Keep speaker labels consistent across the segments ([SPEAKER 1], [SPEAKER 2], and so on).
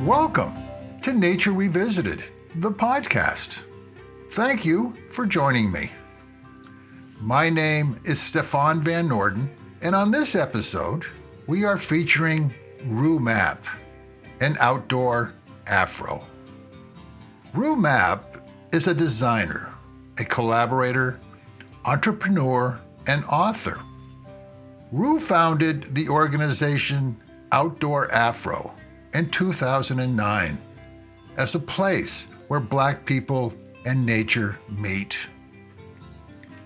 [SPEAKER 1] Welcome to Nature Revisited, the podcast. Thank you for joining me. My name is Stefan Van Norden, and on this episode, we are featuring Rue Mapp, an outdoor Afro. Rue Mapp is a designer, a collaborator, entrepreneur, and author. Rue founded the organization Outdoor Afro in 2009 as a place where Black people and nature meet.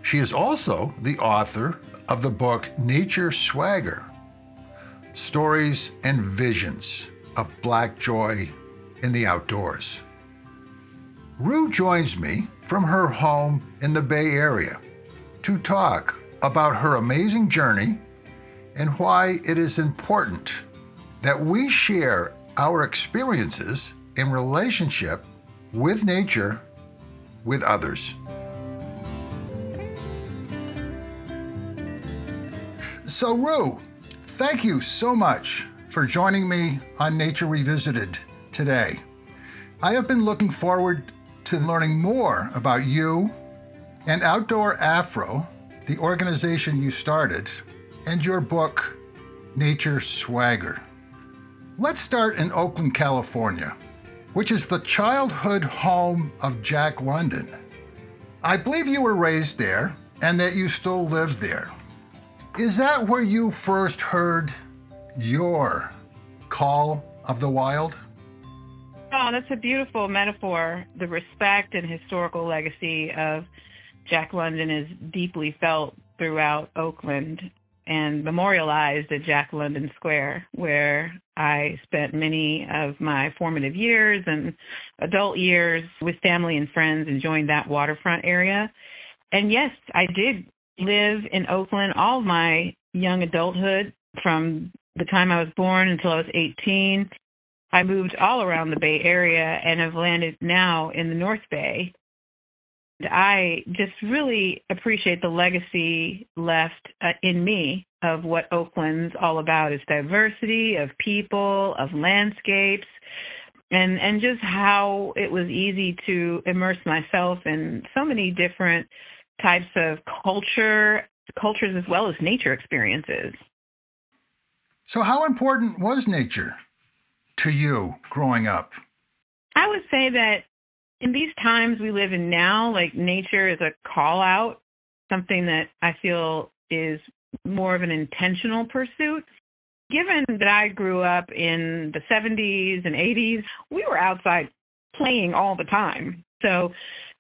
[SPEAKER 1] She is also the author of the book Nature Swagger, Stories and Visions of Black Joy in the Outdoors. Rue joins me from her home in the Bay Area to talk about her amazing journey and why it is important that we share our experiences in relationship with nature with others. So Rue, thank you so much for joining me on Nature Revisited today. I have been looking forward to learning more about you and Outdoor Afro, the organization you started, and your book, Nature Swagger. Let's start in Oakland, California, which is the childhood home of Jack London. I believe you were raised there and that you still live there. Is that where you first heard your call of the wild?
[SPEAKER 2] Oh, that's a beautiful metaphor. The respect and historical legacy of Jack London is deeply felt throughout Oakland and memorialized at Jack London Square, where I spent many of my formative years and adult years with family and friends enjoying that waterfront area. And yes, I did live in Oakland all of my young adulthood, from the time I was born until I was 18. I moved all around the Bay Area and have landed now in the North Bay. I just really appreciate the legacy left in me of what Oakland's all about. It's diversity of people, of landscapes, and just how it was easy to immerse myself in so many different types of cultures as well as nature experiences.
[SPEAKER 1] So how important was nature to you growing up?
[SPEAKER 2] I would say that in these times we live in now, like, nature is a call out, something that I feel is more of an intentional pursuit. Given that I grew up in the 70s and 80s, we were outside playing all the time. So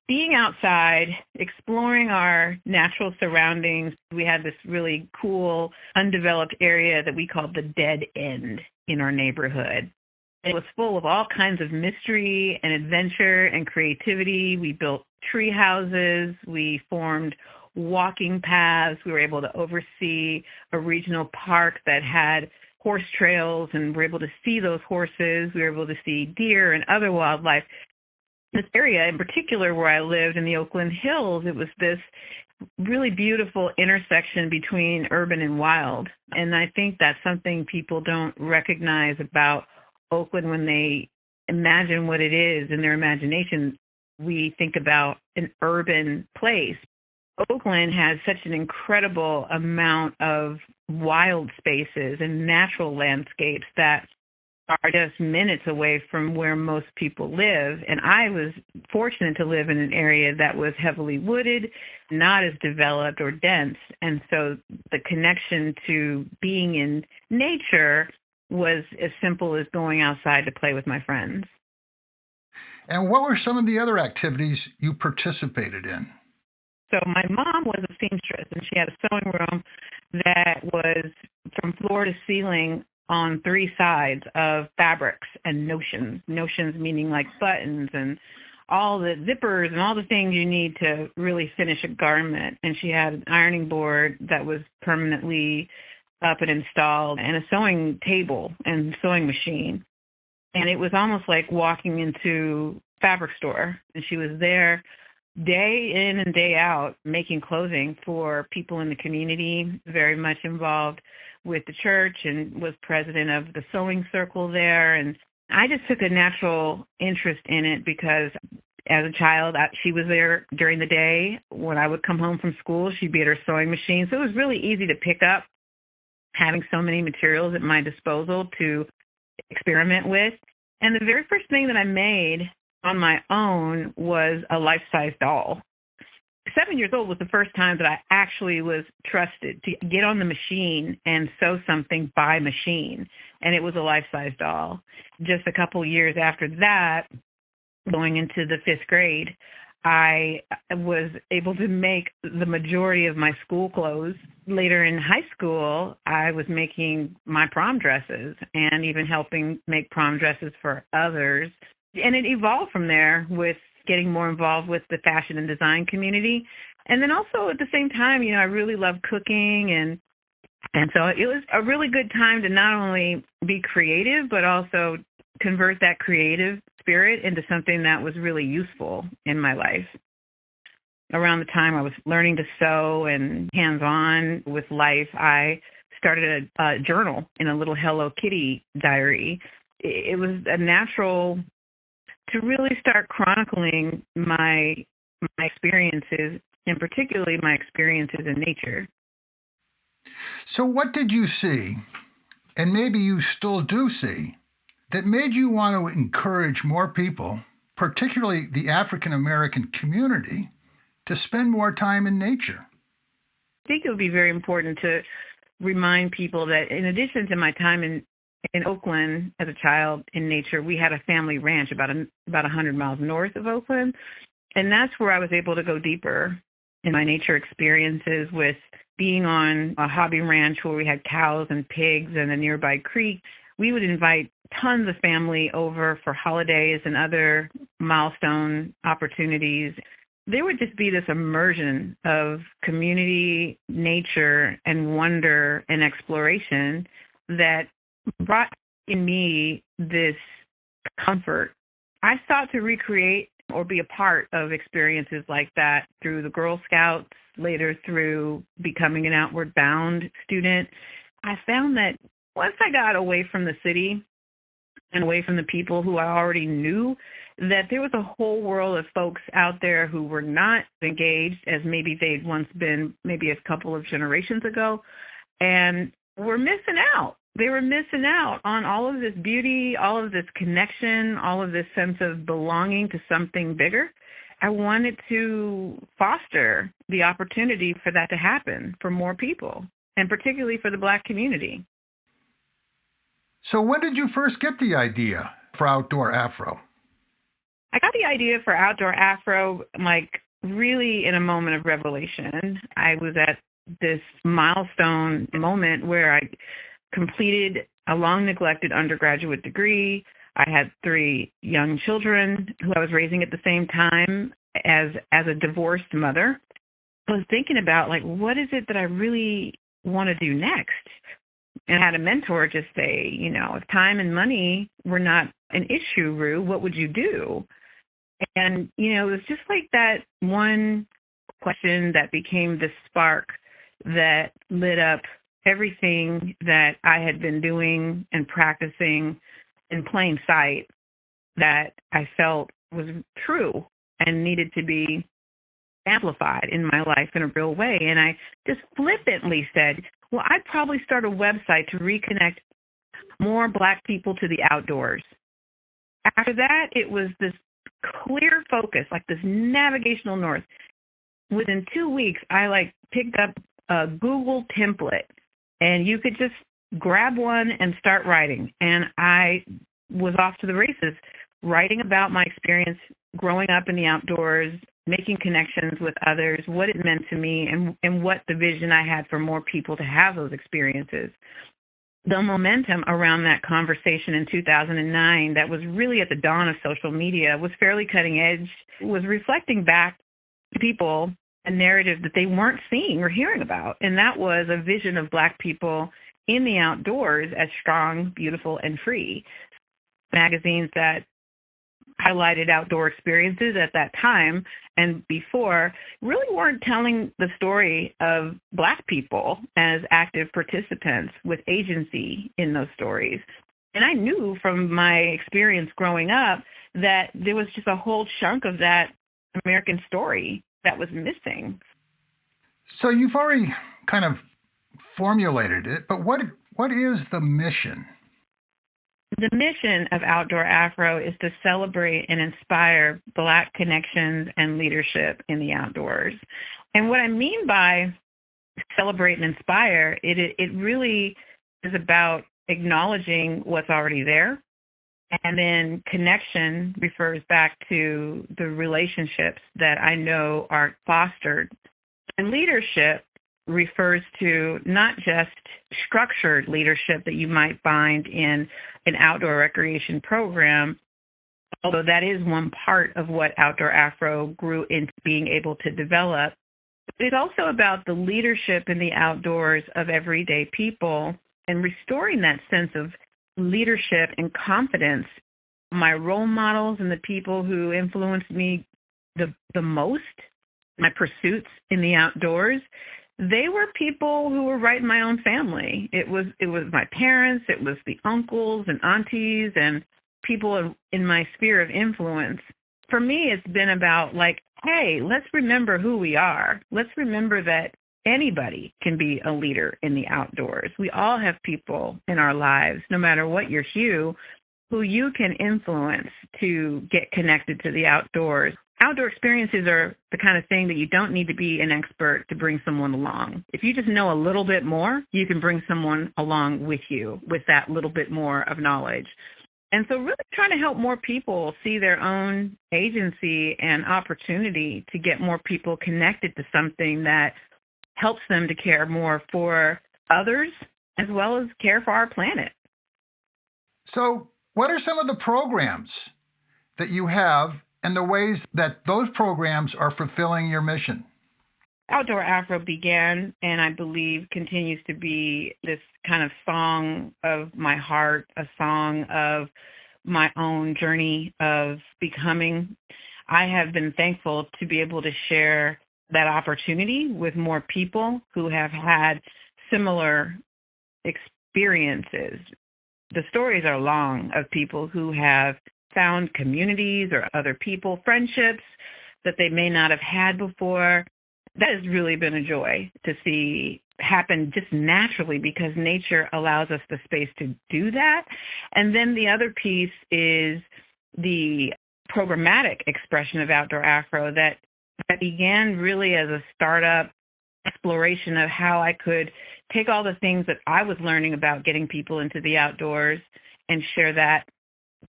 [SPEAKER 2] being outside, exploring our natural surroundings, we had this really cool, undeveloped area that we called the Dead End in our neighborhood. It was full of all kinds of mystery and adventure and creativity. We built tree houses. We formed walking paths. We were able to oversee a regional park that had horse trails, and were able to see those horses. We were able to see deer and other wildlife. This area in particular where I lived in the Oakland Hills, it was this really beautiful intersection between urban and wild. And I think that's something people don't recognize about Oakland when they imagine what it is in their imagination. We think about an urban place. Oakland has such an incredible amount of wild spaces and natural landscapes that are just minutes away from where most people live. And I was fortunate to live in an area that was heavily wooded, not as developed or dense. And so the connection to being in nature was as simple as going outside to play with my friends.
[SPEAKER 1] And what were some of the other activities you participated in?
[SPEAKER 2] So my mom was a seamstress, and she had a sewing room that was from floor to ceiling on three sides of fabrics and notions. Notions meaning like buttons and all the zippers and all the things you need to really finish a garment. And she had an ironing board that was permanently up and installed, and a sewing table and sewing machine. And it was almost like walking into a fabric store. And she was there day in and day out making clothing for people in the community, very much involved with the church, and was president of the sewing circle there. And I just took a natural interest in it because as a child, she was there during the day. When I would come home from school, she'd be at her sewing machine. So it was really easy to pick up, having so many materials at my disposal to experiment with. And the very first thing that I made on my own was a life-size doll. 7 years old was the first time that I actually was trusted to get on the machine and sew something by machine, and it was a life-size doll. Just a couple years after that, going into the 5th grade, I was able to make the majority of my school clothes. Later in high school, I was making my prom dresses and even helping make prom dresses for others. And it evolved from there with getting more involved with the fashion and design community. And then also at the same time, I really love cooking. And so it was a really good time to not only be creative, but also convert that creative spirit into something that was really useful in my life. Around the time I was learning to sew and hands-on with life, I started a journal in a little Hello Kitty diary. It was a natural to really start chronicling my experiences, and particularly my experiences in nature.
[SPEAKER 1] So what did you see, and maybe you still do see, that made you want to encourage more people, particularly the African American community, to spend more time in nature?
[SPEAKER 2] I think it would be very important to remind people that in addition to my time in Oakland as a child in nature, we had a family ranch about 100 miles north of Oakland. And that's where I was able to go deeper in my nature experiences with being on a hobby ranch where we had cows and pigs and a nearby creek. We would invite tons of family over for holidays and other milestone opportunities. There would just be this immersion of community, nature, and wonder and exploration that brought in me this comfort. I sought to recreate or be a part of experiences like that through the Girl Scouts, later through becoming an Outward Bound student. I found that once I got away from the city and away from the people who I already knew, that there was a whole world of folks out there who were not engaged as maybe they'd once been, maybe a couple of generations ago, and were missing out. They were missing out on all of this beauty, all of this connection, all of this sense of belonging to something bigger. I wanted to foster the opportunity for that to happen for more people, and particularly for the Black community.
[SPEAKER 1] So when did you first get the idea for Outdoor Afro?
[SPEAKER 2] I got the idea for Outdoor Afro, really in a moment of revelation. I was at this milestone moment where I completed a long-neglected undergraduate degree. I had 3 young children who I was raising at the same time as a divorced mother. I was thinking about, what is it that I really want to do next? And I had a mentor just say, if time and money were not an issue, Rue, what would you do? And, it was just like that one question that became the spark that lit up everything that I had been doing and practicing in plain sight that I felt was true and needed to be amplified in my life in a real way. And I just flippantly said, well, I'd probably start a website to reconnect more Black people to the outdoors. After that, it was this clear focus, this navigational north. Within 2 weeks, I picked up a Google template, and you could just grab one and start writing. And I was off to the races, writing about my experience growing up in the outdoors, making connections with others, what it meant to me, and what the vision I had for more people to have those experiences. The momentum around that conversation in 2009, that was really at the dawn of social media, was fairly cutting edge, was reflecting back to people a narrative that they weren't seeing or hearing about. And that was a vision of Black people in the outdoors as strong, beautiful, and free. Magazines that highlighted outdoor experiences at that time and before really weren't telling the story of Black people as active participants with agency in those stories. And I knew from my experience growing up that there was just a whole chunk of that American story that was missing.
[SPEAKER 1] So you've already kind of formulated it, but what is the mission?
[SPEAKER 2] The mission of Outdoor Afro is to celebrate and inspire Black connections and leadership in the outdoors. And what I mean by celebrate and inspire, it really is about acknowledging what's already there. And then connection refers back to the relationships that I know are fostered. And leadership refers to not just structured leadership that you might find in an outdoor recreation program, although that is one part of what Outdoor Afro grew into being able to develop. It's also about the leadership in the outdoors of everyday people and restoring that sense of leadership and confidence. My role models and the people who influenced me the most, my pursuits in the outdoors, they were people who were right in my own family. It was my parents, it was the uncles and aunties and people in my sphere of influence. For me, it's been about like, hey, let's remember who we are. Let's remember that anybody can be a leader in the outdoors. We all have people in our lives, no matter what your hue, who you can influence to get connected to the outdoors. Outdoor experiences are the kind of thing that you don't need to be an expert to bring someone along. If you just know a little bit more, you can bring someone along with you with that little bit more of knowledge. And so really trying to help more people see their own agency and opportunity to get more people connected to something that helps them to care more for others as well as care for our planet.
[SPEAKER 1] So what are some of the programs that you have and the ways that those programs are fulfilling your mission?
[SPEAKER 2] Outdoor Afro began, and I believe continues to be, this kind of song of my heart, a song of my own journey of becoming. I have been thankful to be able to share that opportunity with more people who have had similar experiences. The stories are long of people who have found communities or other people, friendships that they may not have had before. That has really been a joy to see happen just naturally because nature allows us the space to do that. And then the other piece is the programmatic expression of Outdoor Afro that began really as a startup exploration of how I could take all the things that I was learning about getting people into the outdoors and share that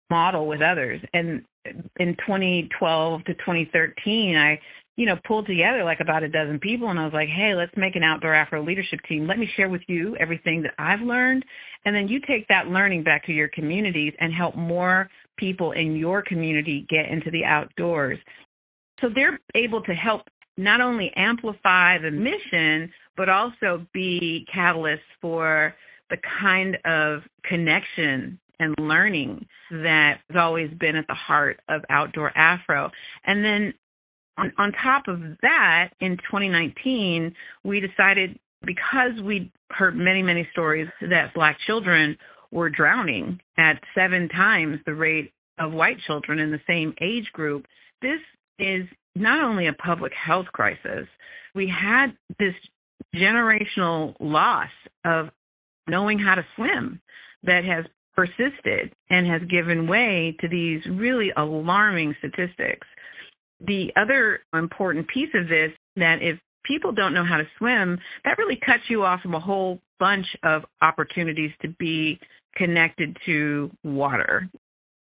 [SPEAKER 2] model with others. And in 2012 to 2013, I pulled together like about a dozen people, and I was like, hey, let's make an Outdoor Afro leadership team. Let me share with you everything that I've learned, and then you take that learning back to your communities and help more people in your community get into the outdoors. So they're able to help not only amplify the mission, but also be catalysts for the kind of connection and learning that has always been at the heart of Outdoor Afro. And then on top of that, in 2019, we decided, because we heard many, many stories that Black children were drowning at 7 times the rate of white children in the same age group, this is not only a public health crisis. We had this generational loss of knowing how to swim that has persisted and has given way to these really alarming statistics. The other important piece of this, that if people don't know how to swim, that really cuts you off from a whole bunch of opportunities to be connected to water.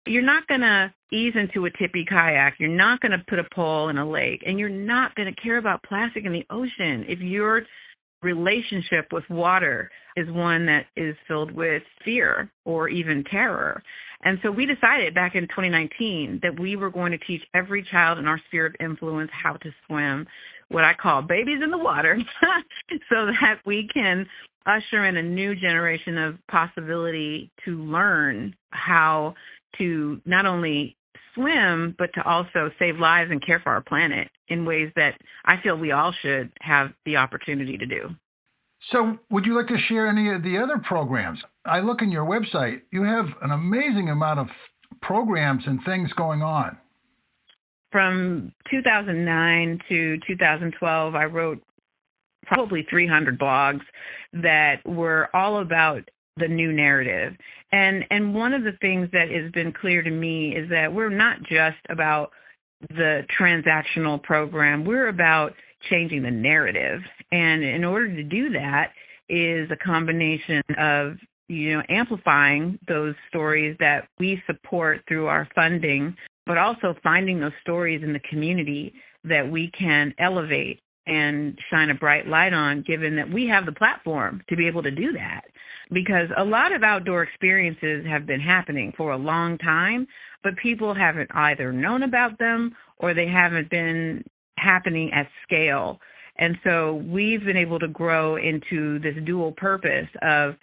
[SPEAKER 2] You're not going to ease into a tippy kayak. You're not going to put a pole in a lake. And you're not going to care about plastic in the ocean if your relationship with water is one that is filled with fear or even terror. And so we decided back in 2019 that we were going to teach every child in our sphere of influence how to swim, what I call babies in the water, so that we can usher in a new generation of possibility to learn how to not only swim, but to also save lives and care for our planet in ways that I feel we all should have the opportunity to do.
[SPEAKER 1] So, would you like to share any of the other programs? I look in your website, you have an amazing amount of programs and things going on.
[SPEAKER 2] From 2009 to 2012, I wrote probably 300 blogs that were all about the new narrative. And one of the things that has been clear to me is that we're not just about the transactional program, we're about changing the narrative. And in order to do that is a combination of amplifying those stories that we support through our funding, but also finding those stories in the community that we can elevate and shine a bright light on, given that we have the platform to be able to do that. Because a lot of outdoor experiences have been happening for a long time, but people haven't either known about them or they haven't been happening at scale. And so we've been able to grow into this dual purpose of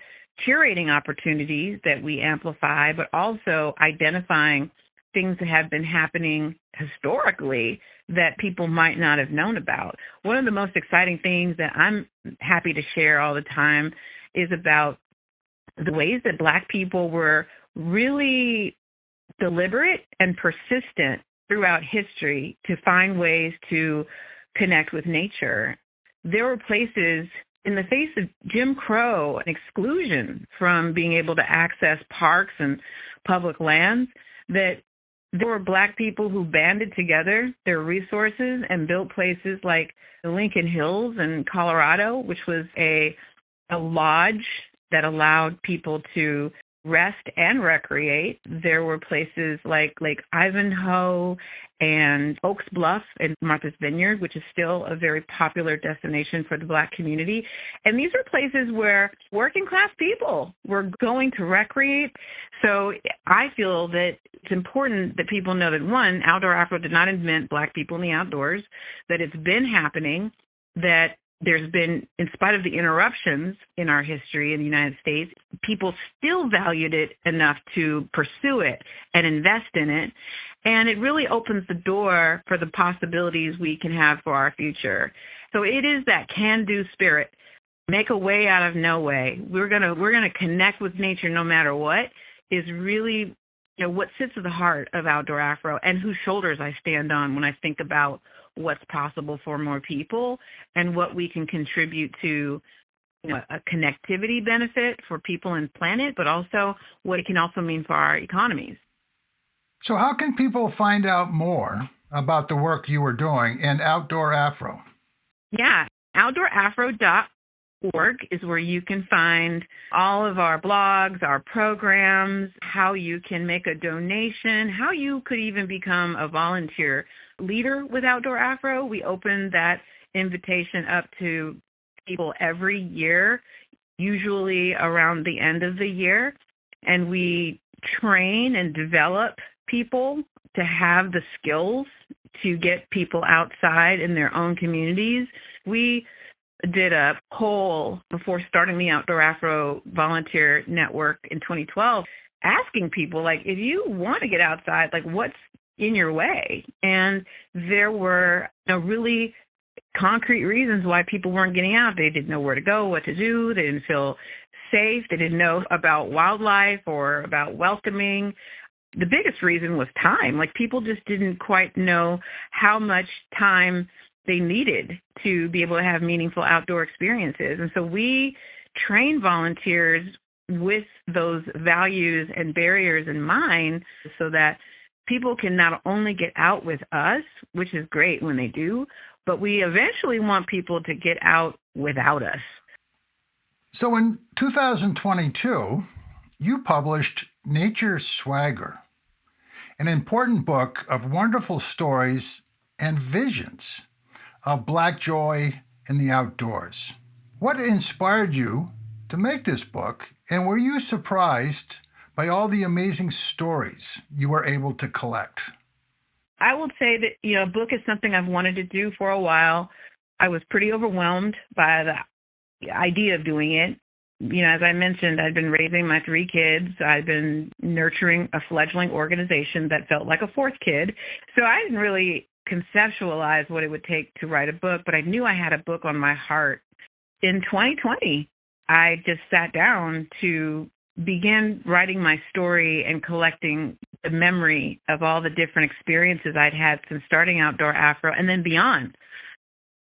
[SPEAKER 2] curating opportunities that we amplify, but also identifying things that have been happening historically that people might not have known about. One of the most exciting things that I'm happy to share all the time is about the ways that Black people were really deliberate and persistent throughout history to find ways to connect with nature. There were places in the face of Jim Crow and exclusion from being able to access parks and public lands that there were Black people who banded together their resources and built places like the Lincoln Hills in Colorado, which was a lodge that allowed people to rest and recreate. There were places like Lake Ivanhoe and Oaks Bluff and Martha's Vineyard, which is still a very popular destination for the Black community. And these are places where working class people were going to recreate. So I feel that it's important that people know that, one, Outdoor Afro did not invent Black people in the outdoors, that it's been happening, that there's been, in spite of the interruptions in our history in the United States, people still valued it enough to pursue it and invest in it. And it really opens the door for the possibilities we can have for our future. So it is that can-do spirit. Make a way out of no way. We're gonna connect with nature no matter what is really what sits at the heart of Outdoor Afro and whose shoulders I stand on when I think about what's possible for more people and what we can contribute to a connectivity benefit for people and planet, but also what it can also mean for our economies.
[SPEAKER 1] So how can people find out more about the work you are doing in Outdoor Afro?
[SPEAKER 2] Yeah, outdoorafro.org is where you can find all of our blogs, our programs, how you can make a donation, how you could even become a volunteer leader with Outdoor Afro. We open that invitation up to people every year, usually around the end of the year, and we train and develop people to have the skills to get people outside in their own communities. We did a poll before starting the Outdoor Afro Volunteer Network in 2012, asking people, like, if you want to get outside, like, what's in your way? And there were really concrete reasons why people weren't getting out. They didn't know where to go, what to do. They didn't feel safe. They didn't know about wildlife or about welcoming. The biggest reason was time. Like, people just didn't quite know how much time they needed to be able to have meaningful outdoor experiences. And so we train volunteers with those values and barriers in mind so that people can not only get out with us, which is great when they do, but we eventually want people to get out without us.
[SPEAKER 1] So in 2022, you published Nature Swagger, an important book of wonderful stories and visions of Black joy in the outdoors. What inspired you to make this book, and were you surprised by all the amazing stories you were able to collect?
[SPEAKER 2] I will say that, a book is something I've wanted to do for a while. I was pretty overwhelmed by the idea of doing it. As I mentioned, I'd been raising my 3 kids. I'd been nurturing a fledgling organization that felt like a 4th kid. So I didn't really conceptualize what it would take to write a book, but I knew I had a book on my heart. in 2020, I just sat down to begin writing my story and collecting the memory of all the different experiences I'd had since starting Outdoor Afro and then beyond.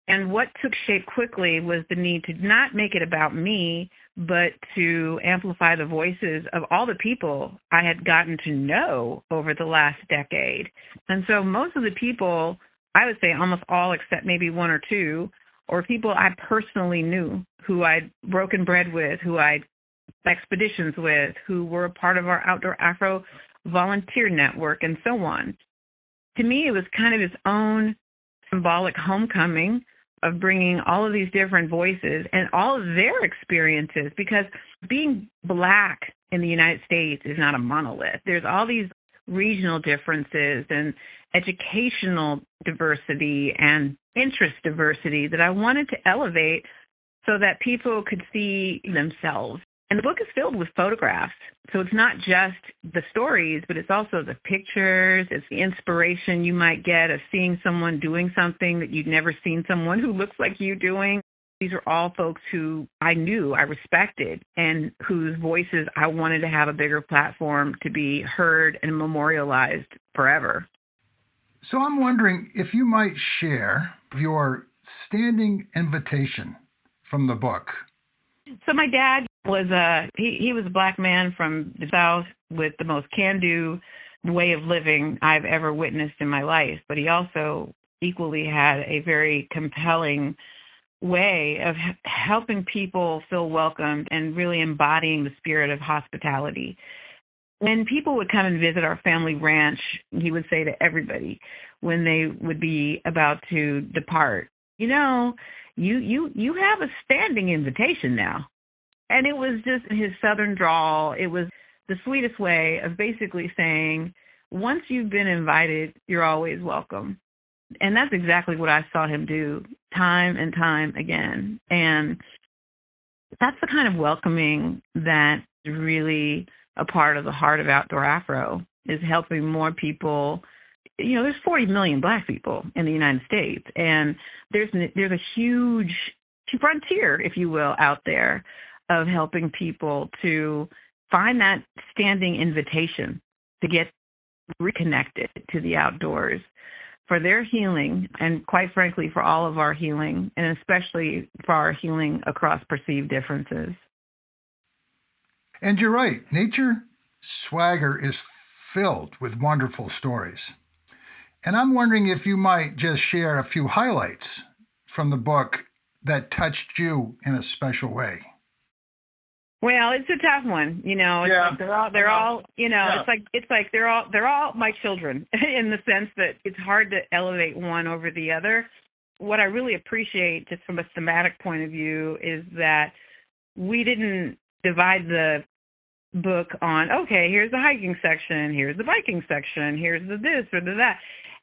[SPEAKER 2] And what took shape quickly was the need to not make it about me, but to amplify the voices of all the people I had gotten to know over the last decade. And so most of the people, I would say almost all except maybe one or two, or people I personally knew, who I'd broken bread with, who I'd expeditions with, who were a part of our Outdoor Afro volunteer network, and so on. To me, it was kind of its own symbolic homecoming of bringing all of these different voices and all of their experiences, because being Black in the United States is not a monolith. There's all these regional differences and educational diversity and interest diversity that I wanted to elevate so that people could see themselves. And the book is filled with photographs. So it's not just the stories, but it's also the pictures. It's the inspiration you might get of seeing someone doing something that you'd never seen someone who looks like you doing. These are all folks who I knew, I respected, and whose voices I wanted to have a bigger platform to be heard and memorialized forever.
[SPEAKER 1] So I'm wondering if you might share your standing invitation from the book.
[SPEAKER 2] So my dad was he was a Black man from the South with the most can-do way of living I've ever witnessed in my life, but he also equally had a very compelling way of helping people feel welcomed and really embodying the spirit of hospitality. When people would come and visit our family ranch, he would say to everybody when they would be about to depart, you know, you have a standing invitation now. And it was just his Southern drawl. It was the sweetest way of basically saying, once you've been invited, you're always welcome. And that's exactly what I saw him do time and time again. And that's the kind of welcoming that is really a part of the heart of Outdoor Afro, is helping more people. You know, there's 40 million Black people in the United States, and there's a huge frontier, if you will, out there of helping people to find that standing invitation to get reconnected to the outdoors for their healing, and quite frankly, for all of our healing, and especially for our healing across perceived differences.
[SPEAKER 1] And you're right, Nature Swagger is filled with wonderful stories. And I'm wondering if you might just share a few highlights from the book that touched you in a special way.
[SPEAKER 2] Well, it's a tough one, you know. It's like they're all, you know. Yeah. It's like they're all my children in the sense that it's hard to elevate one over the other. What I really appreciate, just from a thematic point of view, is that we didn't divide the book on, okay, here's the hiking section, here's the biking section, here's the this or the that,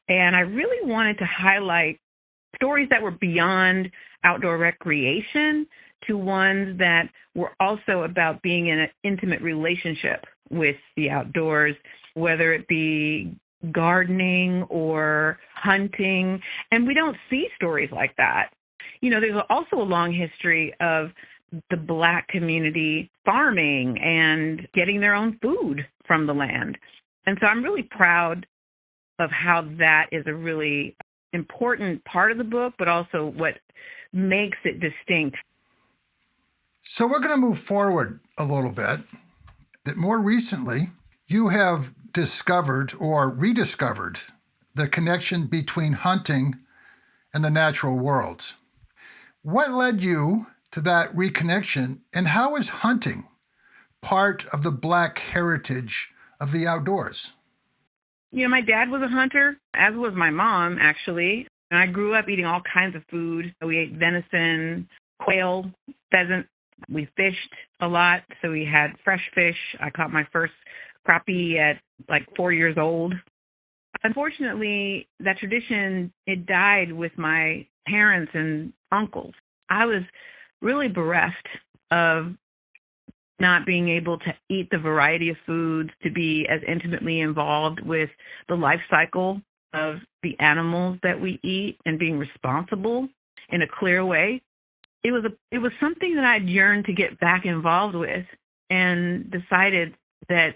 [SPEAKER 2] and I really wanted to highlight stories that were beyond outdoor recreation to ones that were also about being in an intimate relationship with the outdoors, whether it be gardening or hunting. And we don't see stories like that. You know, there's also a long history of the Black community farming and getting their own food from the land. And so I'm really proud of how that is a really important part of the book, but also what makes it distinct.
[SPEAKER 1] So we're going to move forward a little bit. That more recently, you have discovered or rediscovered the connection between hunting and the natural world. What led you to that reconnection, and how is hunting part of the Black heritage of the outdoors?
[SPEAKER 2] You know, my dad was a hunter, as was my mom, actually. And I grew up eating all kinds of food. We ate venison, quail, pheasant. We fished a lot, so we had fresh fish. I caught my first crappie at like 4 years old. Unfortunately, that tradition, it died with my parents and uncles. I was really bereft of not being able to eat the variety of foods, to be as intimately involved with the life cycle of the animals that we eat and being responsible in a clear way. it was something that I'd yearned to get back involved with, and decided that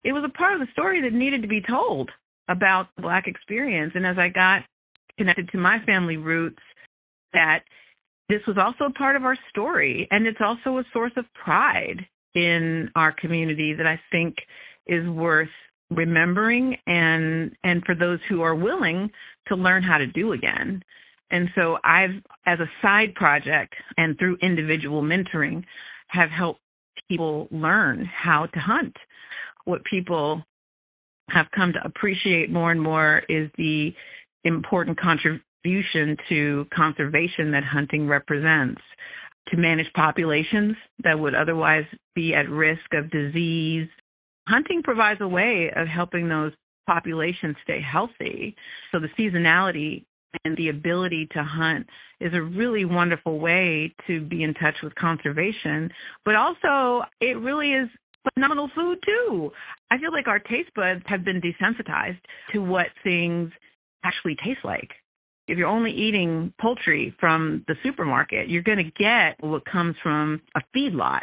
[SPEAKER 2] it was a part of the story that needed to be told about the Black experience. And as I got connected to my family roots, that this was also a part of our story, and it's also a source of pride in our community that I think is worth remembering, and for those who are willing to learn how to do again. And so I've, as a side project and through individual mentoring, have helped people learn how to hunt. What people have come to appreciate more and more is the important contribution to conservation that hunting represents, to manage populations that would otherwise be at risk of disease. Hunting provides a way of helping those populations stay healthy. So the seasonality and the ability to hunt is a really wonderful way to be in touch with conservation. But also, it really is phenomenal food, too. I feel like our taste buds have been desensitized to what things actually taste like. If you're only eating poultry from the supermarket, you're going to get what comes from a feedlot.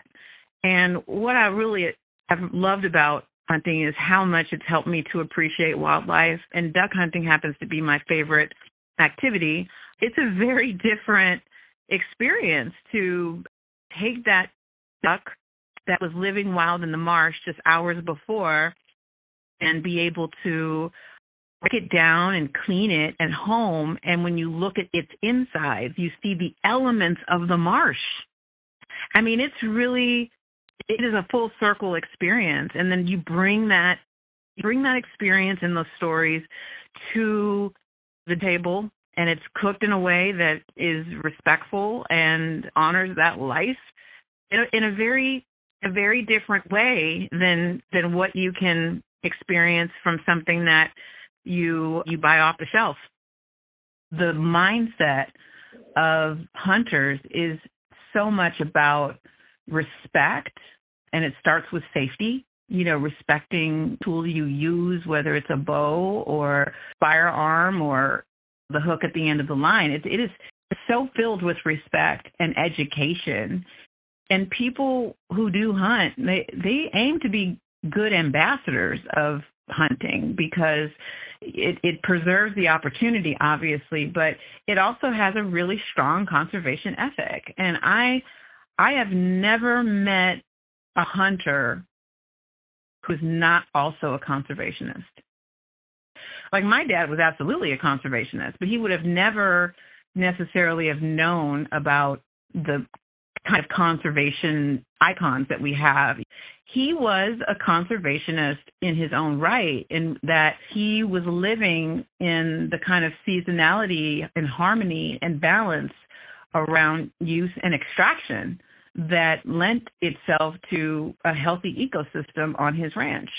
[SPEAKER 2] And what I really have loved about hunting is how much it's helped me to appreciate wildlife. And duck hunting happens to be my favorite activity. It's a very different experience to take that duck that was living wild in the marsh just hours before and be able to break it down and clean it at home. And when you look at its insides, you see the elements of the marsh. I mean, it is a full circle experience. And then you bring that experience and those stories to the table, and it's cooked in a way that is respectful and honors that life in a very different way than what you can experience from something that you buy off the shelf. The mindset of hunters is so much about respect, and it starts with safety. Respecting tools you use, whether it's a bow or firearm or the hook at the end of the line. It is so filled with respect and education. And people who do hunt, they aim to be good ambassadors of hunting, because it preserves the opportunity, obviously, but it also has a really strong conservation ethic. And I have never met a hunter who's not also a conservationist. Like, my dad was absolutely a conservationist, but he would have never necessarily have known about the kind of conservation icons that we have. He was a conservationist in his own right, in that he was living in the kind of seasonality and harmony and balance around use and extraction that lent itself to a healthy ecosystem on his ranch.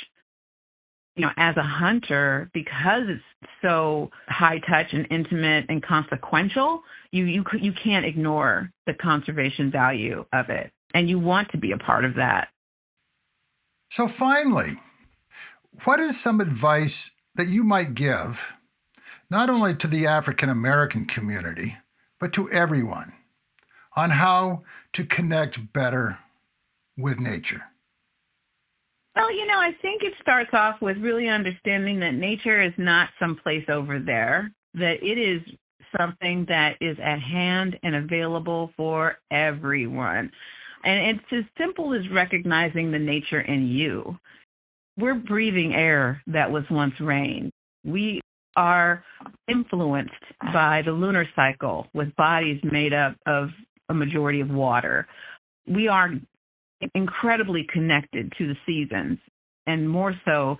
[SPEAKER 2] As a hunter, because it's so high touch and intimate and consequential, you can't ignore the conservation value of it, and you want to be a part of that.
[SPEAKER 1] So finally, what is some advice that you might give, not only to the African American community, but to everyone, on how to connect better with nature?
[SPEAKER 2] Well, I think it starts off with really understanding that nature is not someplace over there, that it is something that is at hand and available for everyone. And it's as simple as recognizing the nature in you. We're breathing air that was once rain. We are influenced by the lunar cycle with bodies made up of a majority of water. We are incredibly connected to the seasons, and more so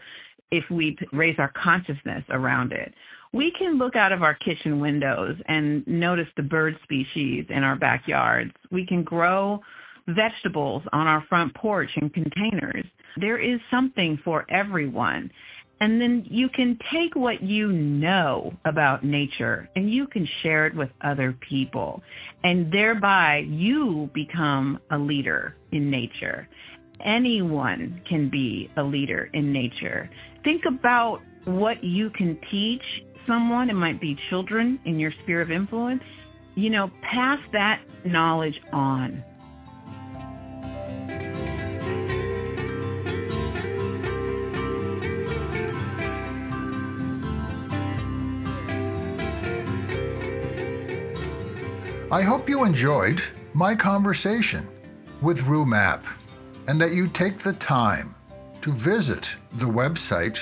[SPEAKER 2] if we raise our consciousness around it. We can look out of our kitchen windows and notice the bird species in our backyards. We can grow vegetables on our front porch in containers. There is something for everyone. And then you can take what you know about nature and you can share it with other people. And thereby you become a leader in nature. Anyone can be a leader in nature. Think about what you can teach someone. It might be children in your sphere of influence. pass that knowledge on.
[SPEAKER 1] I hope you enjoyed my conversation with Rue Mapp and that you take the time to visit the website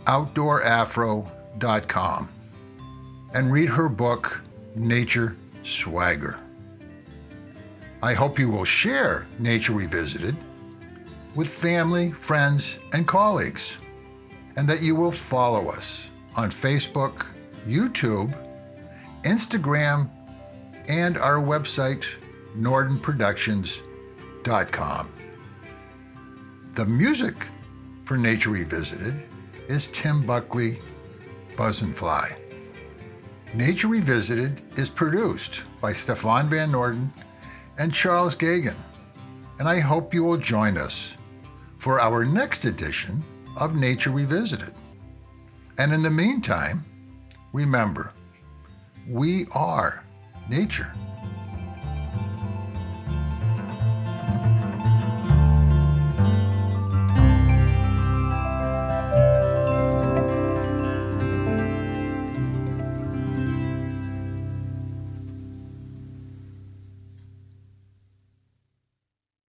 [SPEAKER 1] outdoorafro.com and read her book, Nature Swagger. I hope you will share Nature Revisited with family, friends, and colleagues, and that you will follow us on Facebook, YouTube, Instagram, and our website, nordenproductions.com. The music for Nature Revisited is Tim Buckley, Buzz and Fly. Nature Revisited is produced by Stefan Van Norden and Charles Gagan, and I hope you will join us for our next edition of Nature Revisited. And in the meantime, remember, we are nature.